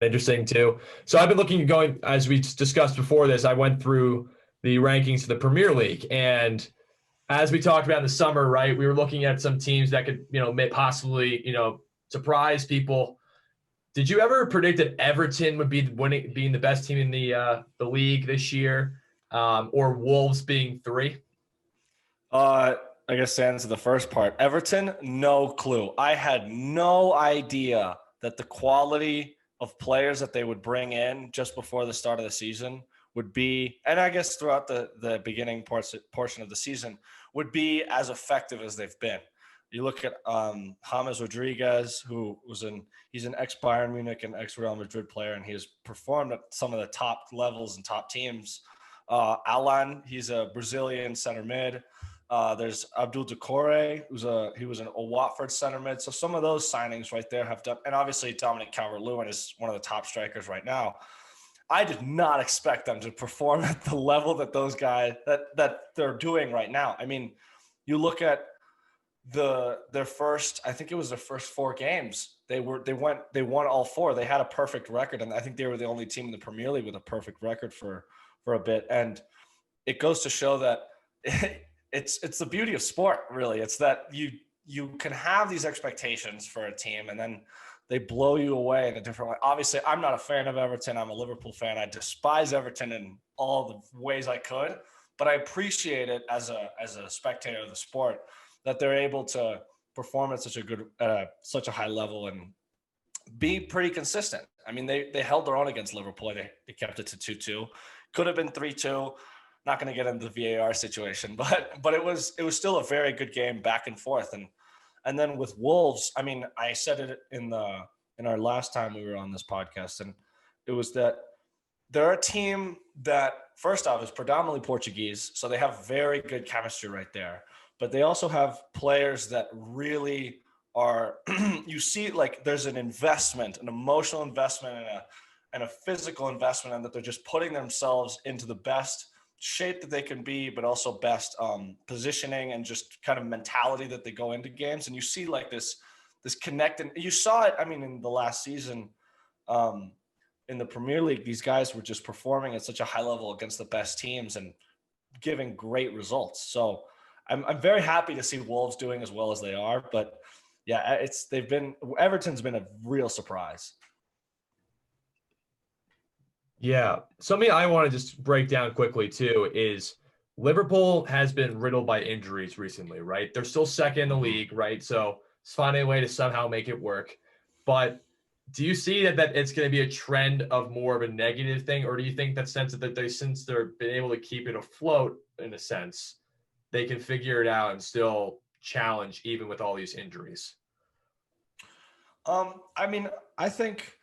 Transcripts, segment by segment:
Interesting too. So I've been going as we discussed before this. I went through the rankings for the Premier League, and as we talked about in the summer, right, we were looking at some teams that could, may possibly, surprise people. Did you ever predict that Everton would be being the best team in the league this year, or Wolves being three? Uh, I guess to answer the first part, Everton, no clue. I had no idea that the quality of players that they would bring in just before the start of the season would be, and I guess throughout the beginning portion of the season, would be as effective as they've been. You look at James Rodriguez, he's an ex Bayern Munich and ex Real Madrid player, and he has performed at some of the top levels and top teams. Alan, he's a Brazilian center mid. There's Abdul Decore, he was a Watford center mid. So some of those signings right there have done, and obviously Dominic Calvert-Lewin is one of the top strikers right now. I did not expect them to perform at the level that those guys that they're doing right now. I mean, you look at their first, I think it was their first four games. They won all four. They had a perfect record, and I think they were the only team in the Premier League with a perfect record for a bit. And it goes to show that it's the beauty of sport, really. It's that you can have these expectations for a team, and then they blow you away in a different way. Obviously, I'm not a fan of Everton. I'm a Liverpool fan. I despise Everton in all the ways I could, but I appreciate it as a spectator of the sport that they're able to perform at such a high level and be pretty consistent. I mean, they held their own against Liverpool. They kept it to 2-2. Could have been 3-2. Not going to get into the VAR situation, but it was still a very good game back and forth. And then with Wolves, I mean, I said it in our last time we were on this podcast, and it was that they're a team that, first off, is predominantly Portuguese, so they have very good chemistry right there. But they also have players that really are you see, like, there's an investment, an emotional investment, and a physical investment, and that they're just putting themselves into the best shape that they can be, but also best positioning and just kind of mentality that they go into games. And you see like this connect, and you saw it. I mean, in the last season, in the Premier League, these guys were just performing at such a high level against the best teams and giving great results. So I'm very happy to see Wolves doing as well as they are. But yeah, Everton's been a real surprise. Yeah. Something I want to just break down quickly too is Liverpool has been riddled by injuries recently, right? They're still second in the Mm-hmm. league, right? So it's finding a way to somehow make it work. But do you see that it's going to be a trend of more of a negative thing, or do you think that sense that since they've been able to keep it afloat in a sense, they can figure it out and still challenge even with all these injuries? I mean, I think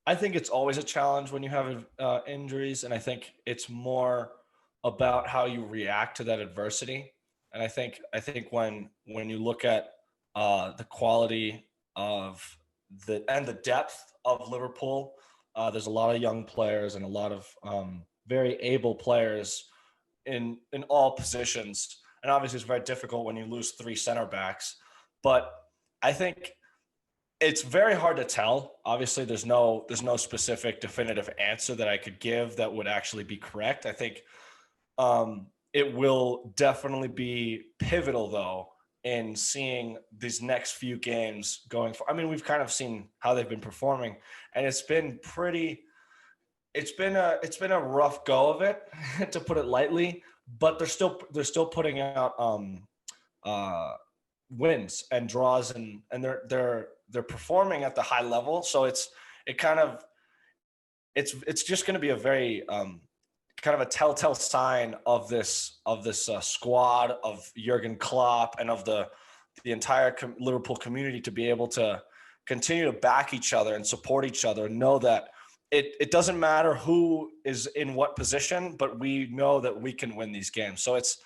it's always a challenge when you have injuries, and I think it's more about how you react to that adversity. And I think when you look at the quality of the depth of Liverpool, there's a lot of young players and a lot of very able players in all positions. And obviously, it's very difficult when you lose three center backs. But I think it's very hard to tell. Obviously, there's no specific definitive answer that I could give that would actually be correct. I think it will definitely be pivotal, though, in seeing these next few games going for. I mean, we've kind of seen how they've been performing, and it's been pretty. It's been a rough go of it, to put it lightly. But they're still putting out uh, wins and draws, and they're performing at the high level. So it kind of it's just going to be a very kind of a telltale sign of this squad of Jurgen Klopp and of the entire Liverpool community to be able to continue to back each other and support each other and know that it doesn't matter who is in what position, but we know that we can win these games. So it's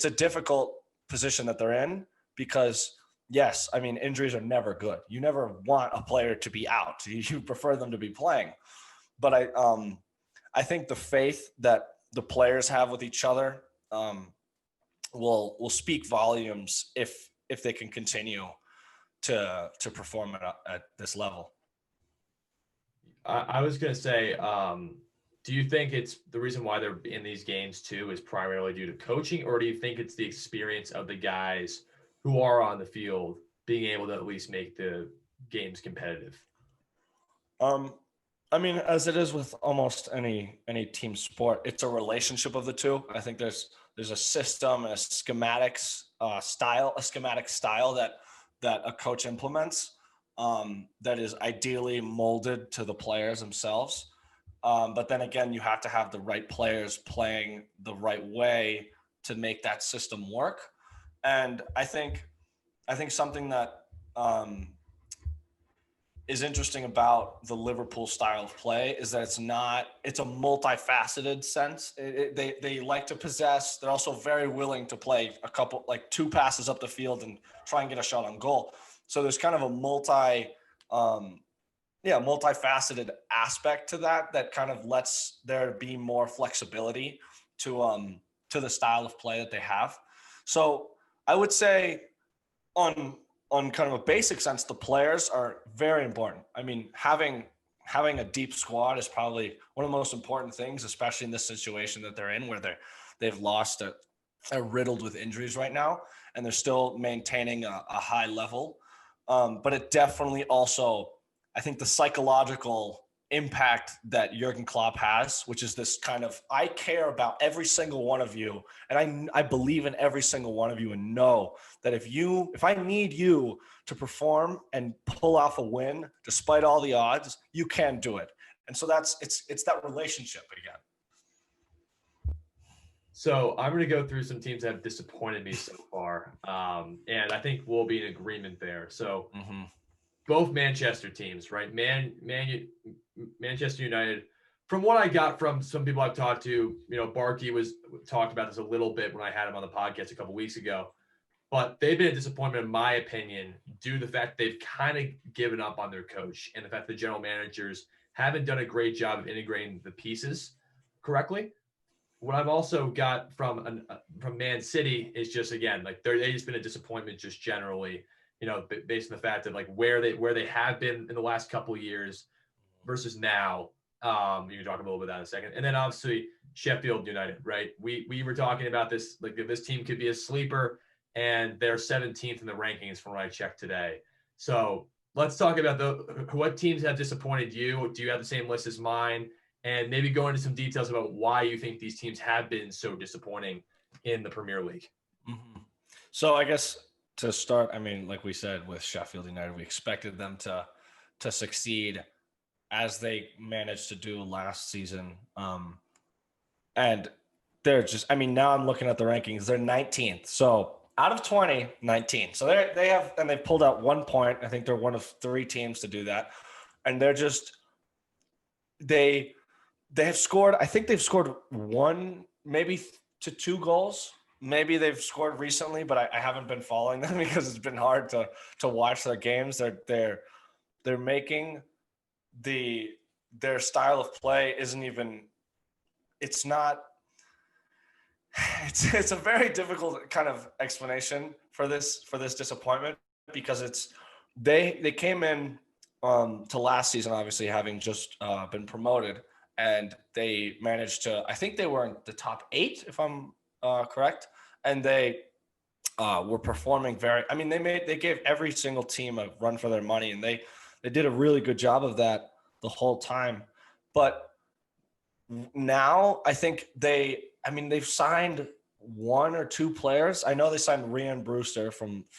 a difficult position that they're in because, yes, I mean, injuries are never good. You never want a player to be out. You prefer them to be playing. But I think the faith that the players have with each other will speak volumes if they can continue to perform at this level. I was gonna say, do you think it's the reason why they're in these games too is primarily due to coaching, or do you think it's the experience of the guys who are on the field being able to at least make the games competitive? Um, I mean, as it is with almost any team sport, it's a relationship of the two. I think there's a system and a schematic style that a coach implements that is ideally molded to the players themselves. But then again, you have to have the right players playing the right way to make that system work. And I think something that is interesting about the Liverpool style of play is that it's a multifaceted sense. They like to possess. They're also very willing to play a couple, like two passes up the field and try and get a shot on goal. So there's kind of a multifaceted aspect to that kind of lets there be more flexibility to the style of play that they have. So I would say on kind of a basic sense, the players are very important. I mean, having a deep squad is probably one of the most important things, especially in this situation that they're in, where they've lost they're riddled with injuries right now, and they're still maintaining a high level. But it definitely also, I think, the psychological impact that Jurgen Klopp has, which is this kind of, I care about every single one of you, and I believe in every single one of you, and know that if I need you to perform and pull off a win despite all the odds, you can do it. And so it's that relationship again. So I'm going to go through some teams that have disappointed me so far, and I think we'll be in agreement there. So both Manchester teams, right? Manchester United. From what I got from some people I've talked to, Barkey was talked about this a little bit when I had him on the podcast a couple weeks ago. But they've been a disappointment, in my opinion, due to the fact they've kind of given up on their coach and the fact the general managers haven't done a great job of integrating the pieces correctly. What I've also got from Man City is just, again, like they just been a disappointment just generally, based on the fact of like where they have been in the last couple of years versus now. You can talk a little bit about that in a second, and then obviously Sheffield United, right? We were talking about this, like this team could be a sleeper, and they're 17th in the rankings from what I checked today. So let's talk about what teams have disappointed you. Do you have the same list as mine? And maybe go into some details about why you think these teams have been so disappointing in the Premier League. Mm-hmm. So I guess to start, I mean, like we said with Sheffield United, we expected them to succeed as they managed to do last season. And they're just, I mean, now I'm looking at the rankings, they're 19th. So out of 20, 19. So they've pulled out 1 point. I think they're one of 3 teams to do that. And they're just, they have scored, I think they've scored 1, maybe to 2 goals. Maybe they've scored recently, but I haven't been following them because it's been hard to watch their games. They're making their style of play isn't even, it's not, it's a very difficult kind of explanation for this disappointment, because they came in to last season obviously having just been promoted, and they managed to, I think they were in the top 8 if I'm correct, and they were performing I mean, they gave every single team a run for their money, and they did a really good job of that the whole time. But now I think they've signed 1 or 2 players. I know they signed Rhian Brewster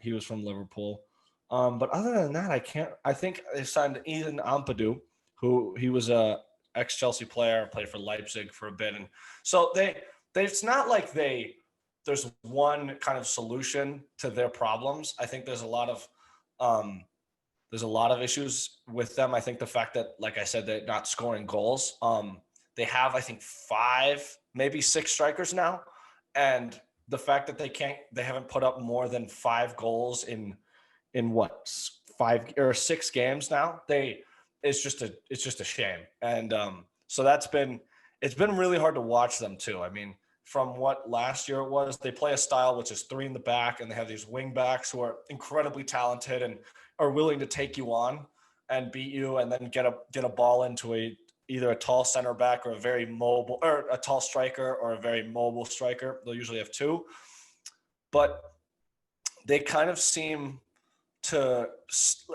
he was from Liverpool. But other than that, I think they signed Ethan Ampadu, who he was a ex-Chelsea player, played for Leipzig for a bit. And so it's not like there's one kind of solution to their problems. I think there's a lot of issues with them. I think the fact that, like I said, they're not scoring goals. They have, I think, 5, maybe 6 strikers now. And the fact that they haven't put up more than 5 goals in what, 5 or 6 games now, it's just a shame. And so it's been really hard to watch them too. I mean, from what last year it was, they play a style which is 3 in the back, and they have these wing backs who are incredibly talented and are willing to take you on. and beat you, and then get a ball into either a tall center back or a very mobile, or a tall striker or a very mobile striker. They'll usually have two, but they kind of seem to,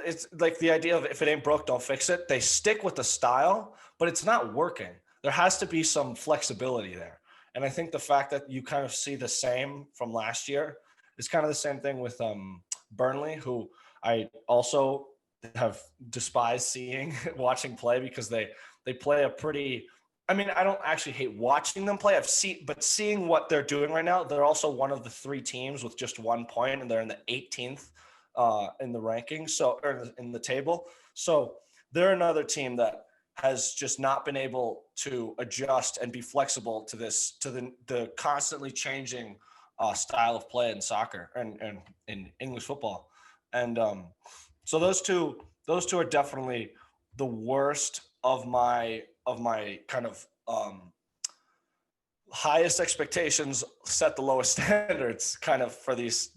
it's like the idea of if it ain't broke, don't fix it. They stick with the style, but it's not working. There has to be some flexibility there. And I think the fact that you kind of see the same from last year is kind of the same thing with Burnley, who I also have despised seeing watching play, because they play a pretty, I mean, I don't actually hate watching them play. But seeing what they're doing right now, they're also one of the 3 teams with just 1 point, and they're in the 18th in the rankings, or in the table. So they're another team that has just not been able to adjust and be flexible to the constantly changing style of play in soccer and in English football. And so those two are definitely the worst of my kind of highest expectations, set the lowest standards kind of for these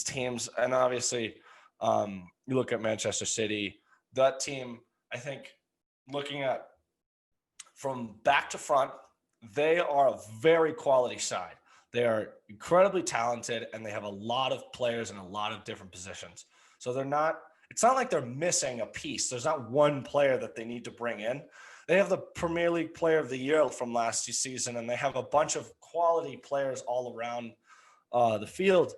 teams. And obviously you look at Manchester City, that team, I think, looking at from back to front, they are a very quality side. They are incredibly talented, and they have a lot of players in a lot of different positions. So it's not like they're missing a piece. There's not one player that they need to bring in. They have the Premier League Player of the Year from last season, and they have a bunch of quality players all around the field.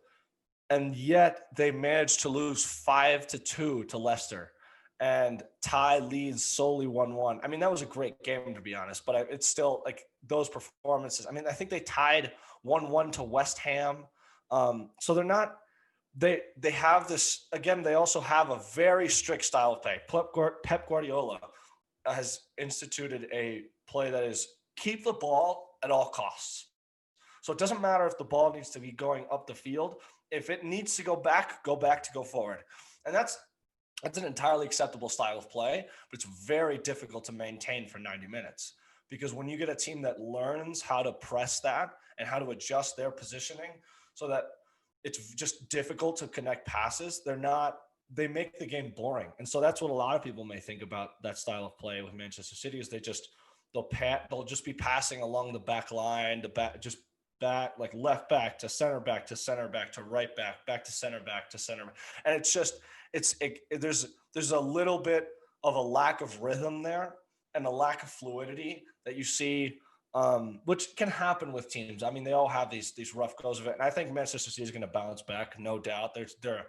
And yet they managed to lose 5-2 to Leicester and tie Leeds solely 1-1. I mean, that was a great game, to be honest, but it's still like those performances. I mean, I think they tied 1-1 to West Ham. So they're not, they have this, again, they also have a very strict style of play. Pep Guardiola has instituted a play that is keep the ball at all costs. So it doesn't matter if the ball needs to be going up the field. If it needs to go back to go forward. And that's an entirely acceptable style of play, but it's very difficult to maintain for 90 minutes. Because when you get a team that learns how to press that and how to adjust their positioning so that it's just difficult to connect passes, they make the game boring. And so that's what a lot of people may think about that style of play with Manchester City, is they'll just be passing along the back line, back, like left back to center back to center back to right back to center back to center back. And it's just, there's a little bit of a lack of rhythm there and a lack of fluidity that you see, which can happen with teams. I mean, they all have these rough goes of it. And I think Manchester City is going to bounce back, no doubt. They're,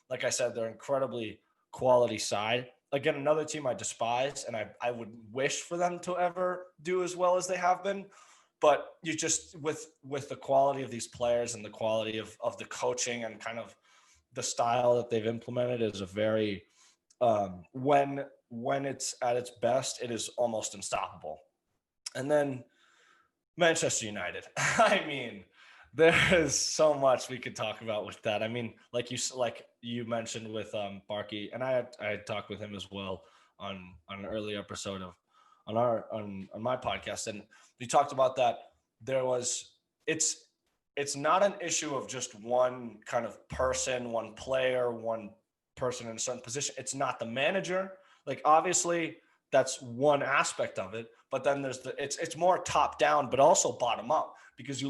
like I said, they're incredibly quality side. Again, another team I despise, and I would wish for them to ever do as well as they have been. But you just, with the quality of these players and the quality of the coaching and kind of the style that they've implemented, is a very, when it's at its best, it is almost unstoppable. And then Manchester United. I mean, there is so much we could talk about with that. I mean, like you mentioned with Barkey, and I had talked with him as well on an earlier episode on my podcast, and we talked about that. It's not an issue of just one kind of person, one player, one person in a certain position. It's not the manager. Like, obviously that's one aspect of it, but then it's more top down, but also bottom up, because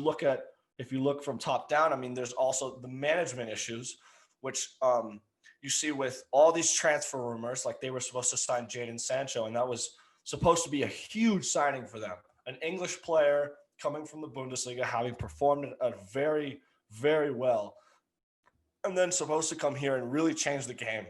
if you look from top down, I mean, there's also the management issues, which you see with all these transfer rumors. Like, they were supposed to sign Jadon Sancho, and that was supposed to be a huge signing for them. An English player coming from the Bundesliga, having performed very, very well, and then supposed to come here and really change the game.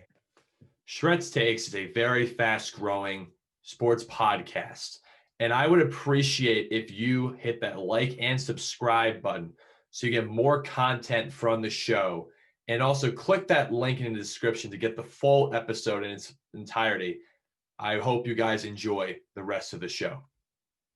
Shreds Takes is a very fast-growing sports podcast, and I would appreciate if you hit that like and subscribe button so you get more content from the show, and also click that link in the description to get the full episode in its entirety. I hope you guys enjoy the rest of the show.